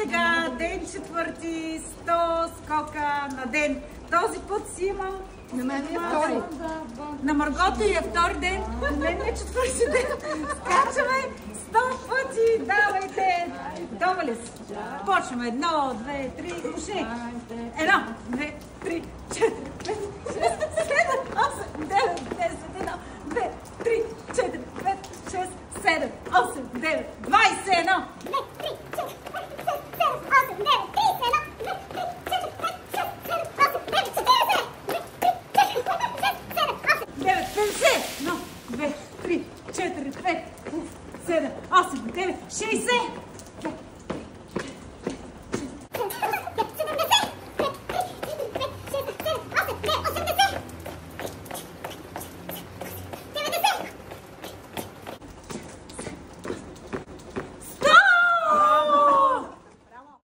сега ден четвърти, 100 скока на ден. Този път си имам... На мен е втори. На Маргото е втори ден, на мен е четвърти ден. Скачаме 100 пъти, давайте. Готова ли си? Почваме. 1, 2, 3, уши. 1, 2, 3, 4, 5, 6, 7, 8, 9, 10, 1, 2, 3, 4, 5, 6, 7, 8, 9, 21. 1, 2, 3, 4, 5, 7, 8, 9, 60!